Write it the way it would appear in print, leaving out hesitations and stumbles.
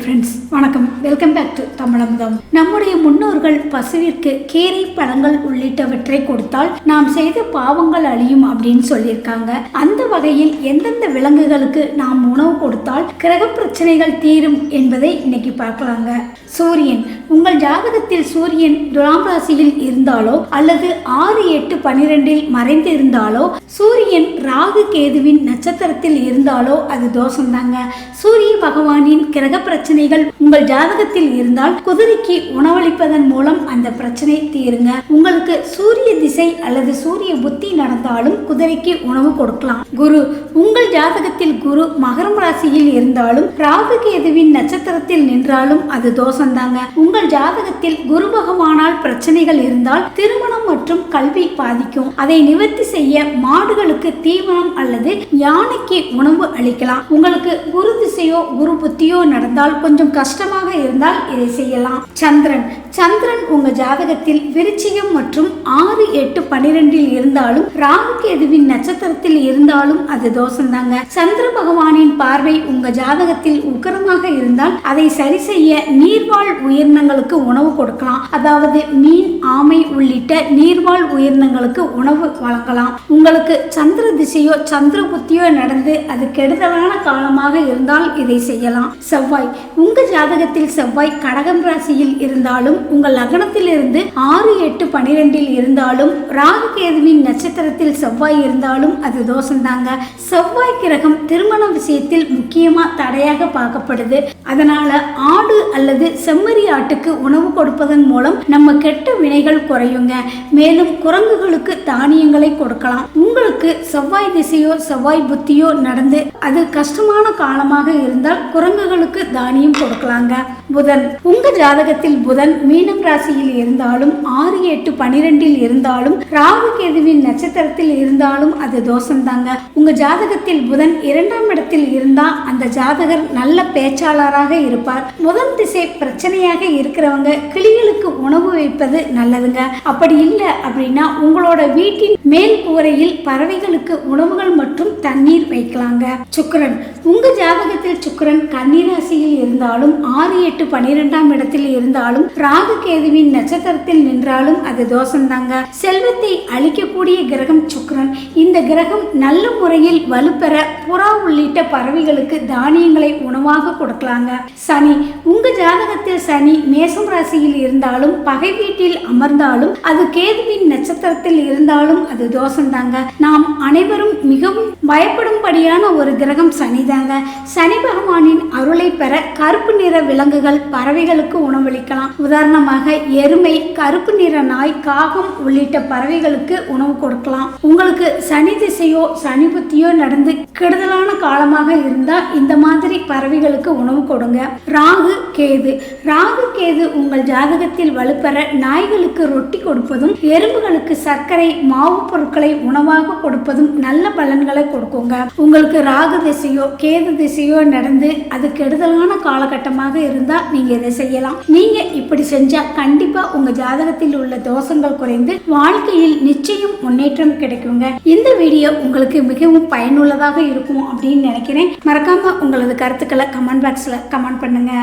Friends, வணக்கம். Welcome back to Tamizhamudham. நம்முடைய முன்னோர்கள் பசுவிற்கு கீரை பழங்கள் உள்ளிட்டவற்றை கொடுத்தால் நாம் செய்த பாவங்கள் அழியும் அப்படின்னு சொல்லியிருக்காங்க. அந்த வகையில் எந்தெந்த விலங்குகளுக்கு நாம் உணவு கொடுத்தால் கிரக பிரச்சனைகள் தீரும் என்பதை இன்னைக்கு பார்க்கலாங்க. சூரியன். உங்கள் ஜாதகத்தில் சூரியன் துலாம் ராசியில் இருந்தாலோ அல்லது 6, 8, 12 மறைந்து இருந்தாலோ, சூரியன் ராகு கேதுவின் நட்சத்திரத்தில் இருந்தாலோ அது தோஷம்தாங்க. சூரிய பகவானின் கிரக பிரச்சனைகள் உங்கள் ஜாதகத்தில் இருந்தால் குதிரைக்கு உணவளிப்பதன் மூலம் அந்த பிரச்சனை தீருங்க. உங்களுக்கு சூரிய திசை அல்லது சூரிய புத்தி நடந்தாலும் குதிரைக்கு உணவு கொடுக்கலாம். குரு. உங்கள் ஜாதகத்தில் குரு மகரம் ராசியில் இருந்தாலும் ராகு கேதுவின் நட்சத்திரத்தில் நின்றாலும் அது தோஷம்தாங்க. உங்கள் ஜாதகத்தில் குரு பகவானால் பிரச்சனைகள் இருந்தால் திருமணம் மற்றும் கல்வி பாதிக்கும். அதை நிவர்த்தி செய்ய மாடுகளுக்கு தீவனம் அல்லது யானைக்கு உணவு அளிக்கலாம். உங்களுக்கு குரு திசையோ குரு புத்தியோ நடந்தால் கொஞ்சம் கஷ்டமாக இருந்தால் இதை செய்யலாம். சந்திரன். சந்திரன் உங்க ஜாதகத்தில் விருச்சிகம் மற்றும் 6, 8, 12 இருந்தாலும் ராகு கேதுவின் நட்சத்திரத்தில் இருந்தாலும் அது தோஷம்தாங்க. சந்திர பகவானின் பார்வை உங்க ஜாதகத்தில் உக்கிரமாக இருந்தால் அதை சரி செய்ய நீர்வாழ் உயிரினங்களுக்கு உணவு கொடுக்கலாம். அதாவது மீன், ஆமை உள்ளிட்ட நீர்வாழ் உயிரினங்களுக்கு உணவு வழங்கலாம். உங்களுக்கு சந்திர திசையோ சந்திர புத்தியோ நடந்து அது கெடுதலான காலமாக இருந்தால் இதை செய்யலாம். செவ்வாய். உங்க ஜாதகத்தில் செவ்வாய் கடகம் ராசியில் இருந்தாலும் உங்கள் லக்னத்தில் இருந்து 6, 8, 12 இருந்தாலும் ராகு கேதுவின் நட்சத்திரத்தில் செவ்வாய் இருந்தாலும் அது தோஷம்தாங்க. செவ்வாய் கிரகம் திருமண விஷயத்தில் முக்கியமா தடையாக பார்க்கப்படுது. அதனால ஆடு அல்லது செம்மறி ஆட்டுக்கு உணவு கொடுப்பதன் மூலம் நம்ம கெட்ட வினைகள் குறையுங்க. மேலும் குரங்குகளுக்கு தானியங்களை கொடுக்கலாம். உங்களுக்கு செவ்வாய் திசையோ செவ்வாய் புத்தியோ நடந்து அது கஷ்டமான காலமாக இருந்தால் குரங்குகளுக்கு தானியம் கொடுக்கலாங்க. புதன். உங்க ஜாதகத்தில் புதன் மீனம் ராசியில் இருந்தாலும் 6, 8, 12 இருந்தாலும் ராகு கேதுவின் நட்சத்திரத்தில் இருந்தாலும் அது தோஷம்தாங்க. உங்க ஜாதகத்தில் புதன் 2ஆம் இடத்தில் இருந்தா அந்த ஜாதகர் நல்ல பேச்சாளராக இருப்பார். புதன் திசை பிரச்சனையாக இருக்கிறவங்க கிளிகளுக்கு உணவு வைப்பது நல்லதுங்க. அப்படி இல்லை அப்படின்னா உங்களோட வீட்டின் மேல் கூரையில் பறவைகளுக்கு உணவுகள் மற்றும் தண்ணீர் வைக்கலாங்க. சுக்கிரன். உங்க ஜாதகத்தில் சுக்கிரன் கன்னி ராசியில் இருந்தாலும் 6, 8, 12ஆம் இடத்தில் இருந்தாலும் ராகு கேதுவின் நட்சத்திரத்தில் நின்றாலும் அது தோஷம்தாங்க. செல்வத்தை அளிக்கக்கூடிய கிரகம் சுக்கிரன். இந்த கிரகம் நல்ல முறையில் வலுப்பெற புறா உள்ளிட்ட பறவைகளுக்கு தானியங்களை உணவாக கொடுக்கலாங்க. சனி. உங்க ஜாதகத்தில் சனி மேசம் ராசியில் இருந்தாலும் பகை வீட்டில் அமர்ந்தாலும் அது கேதுவின் நட்சத்திரத்தில் இருந்தாலும் அது தோஷம்தாங்க. நாம் அனைவரும் மிகவும் பயப்படும்படியான ஒரு கிரகம் சனிதாங்க. சனி பகவானின் அருளை பெற கருப்பு நிற விலங்குகள் பறவைகளுக்கு உணவளிக்கலாம். உதாரணமாக எருமை, கருப்பு நிற நாய், காகம் உள்ளிட்ட பறவைகளுக்கு உணவு கொடுக்கலாம். உங்களுக்கு சனி திசையோ சனி புத்தியோ நடந்து கெடுதலான காலமாக இருந்தால் இந்த மாதிரி பறவைகளுக்கு உணவு கொடுங்க. ராகு கேது. ராகு கேது உங்கள் ஜாதகத்தில் வலுப்பெற நாய்களுக்கு ரொட்டி கொடுப்பதும் எறும்புகளுக்கு சர்க்கரை மாவு பொருட்களை உணவாக கொடுப்பதும் நல்ல பலன்களை கொடுக்குங்க. உங்களுக்கு ராகு திசையோ கேது திசையோ நடந்து அது கெடுதலான காலகட்டமாக இருந்தால் நீங்க இதை செய்யலாம். நீங்க இப்படி செஞ்சா கண்டிப்பா உங்க ஜாதகத்தில் உள்ள தோஷங்கள் குறைந்து வாழ்க்கையில் நிச்சயம் முன்னேற்றம் கிடைக்குங்க. இந்த வீடியோ உங்களுக்கு மிகவும் பயனுள்ளதாக இருக்கும் அப்படின்னு நினைக்கிறேன். மறக்காம உங்களது கருத்துக்களை கமெண்ட் பாக்ஸ்ல கமெண்ட் பண்ணுங்க.